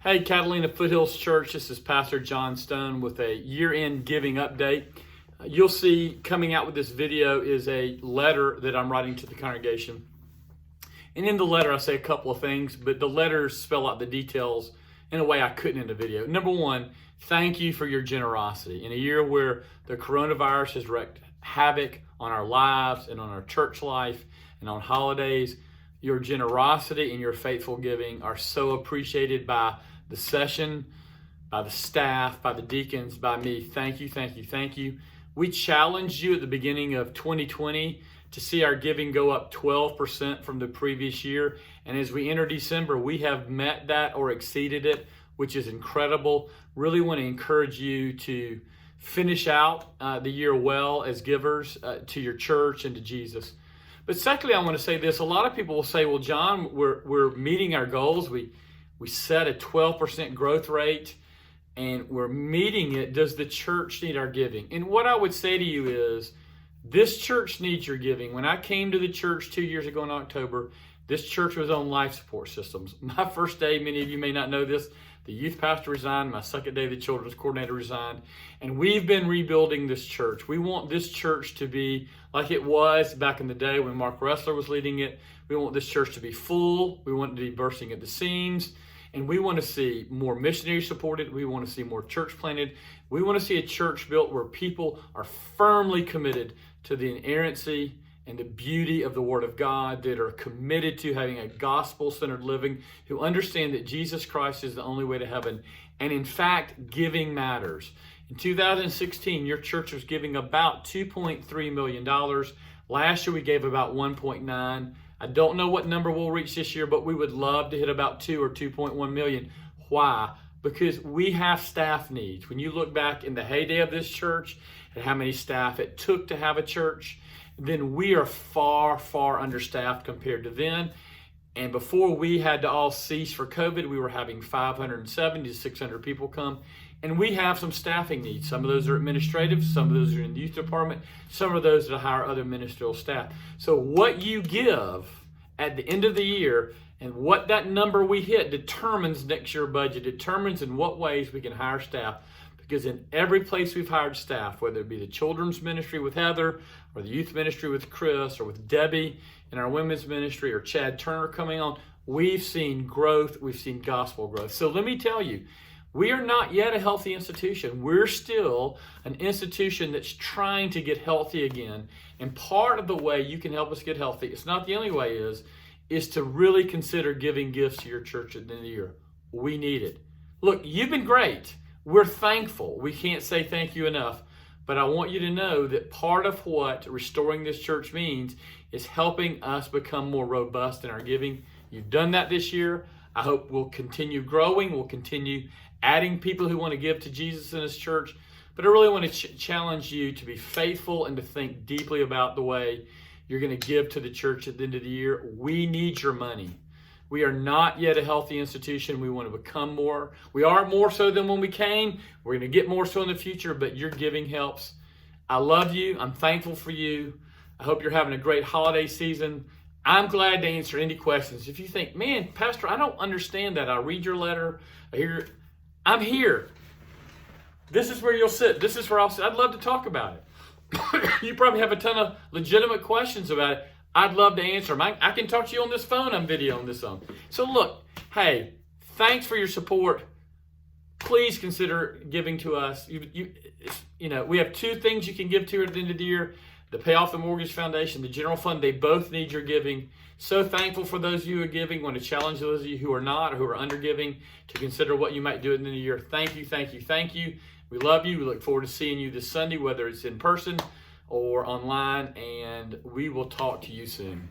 Hey, Catalina Foothills Church, this is Pastor John Stone with a year-end giving update. You'll see coming out with this video is a letter that I'm writing to the congregation. And in the letter, I say a couple of things, but the letters spell out the details in a way I couldn't in the video. Number one, thank you for your generosity. In a year where the coronavirus has wreaked havoc on our lives and on our church life and on holidays, your generosity and your faithful giving are so appreciated by the session, by the staff, by the deacons, by me. Thank you, thank you, thank you. We challenged you at the beginning of 2020 to see our giving go up 12% from the previous year. And as we enter December, we have met that or exceeded it, which is incredible. Really want to encourage you to finish out the year well as givers to your church and to Jesus. But secondly, I want to say this. A lot of people will say, well, John, we're meeting our goals. We set a 12% growth rate and we're meeting it. Does the church need our giving? And what I would say to you is, this church needs your giving. When I came to the church 2 years ago in October, this church was on life support systems. My first day, many of you may not know this, the youth pastor resigned. My second day, the children's coordinator resigned. And we've been rebuilding this church. We want this church to be like it was back in the day when Mark Ressler was leading it. We want this church to be full. We want it to be bursting at the seams. And we want to see more missionaries supported. We want to see more church planted. We want to see a church built where people are firmly committed to the inerrancy and the beauty of the Word of God, that are committed to having a gospel-centered living, who understand that Jesus Christ is the only way to heaven. And in fact, giving matters. In 2016, your church was giving about $2.3 million. Last year, we gave about 1.9. I don't know what number we'll reach this year, but we would love to hit about 2 or 2.1 million. Why? Because we have staff needs. When you look back in the heyday of this church and how many staff it took to have a church, then we are far, far understaffed compared to then. And before we had to all cease for COVID, we were having 570 to 600 people come. And we have some staffing needs. Some of those are administrative, some of those are in the youth department, some of those that hire other ministerial staff. So what you give at the end of the year and what that number we hit determines next year's budget, determines in what ways we can hire staff. Because in every place we've hired staff, whether it be the children's ministry with Heather, or the youth ministry with Chris, or with Debbie in our women's ministry, or Chad Turner coming on, we've seen growth, we've seen gospel growth. So let me tell you, we are not yet a healthy institution. We're still an institution that's trying to get healthy again. And part of the way you can help us get healthy, it's not the only way, is to really consider giving gifts to your church at the end of the year. We need it. Look, you've been great. We're thankful. We can't say thank you enough. But I want you to know that part of what restoring this church means is helping us become more robust in our giving. You've done that this year. I hope we'll continue growing. We'll continue adding people who want to give to Jesus in His church. But I really want to challenge you to be faithful and to think deeply about the way you're going to give to the church at the end of the year. We need your money. We are not yet a healthy institution. We want to become more. We are more so than when we came. We're going to get more so in the future, but your giving helps. I love you. I'm thankful for you. I hope you're having a great holiday season. I'm glad to answer any questions. If you think, man, Pastor, I don't understand that. I read your letter. I'm here. This is where you'll sit. This is where I'll sit. I'd love to talk about it. You probably have a ton of legitimate questions about it. I'd love to answer them. I can talk to you on this phone. I'm videoing this on. So look, hey, thanks for your support. Please consider giving to us. You know, we have two things you can give to at the end of the year: the Pay Off the Mortgage Foundation, the General Fund. They both need your giving. So thankful for those of you who are giving. Want to challenge those of you who are not or who are under giving to consider what you might do at the end of the year. Thank you, thank you, thank you. We love you. We look forward to seeing you this Sunday, whether it's in person or online, and we will talk to you soon.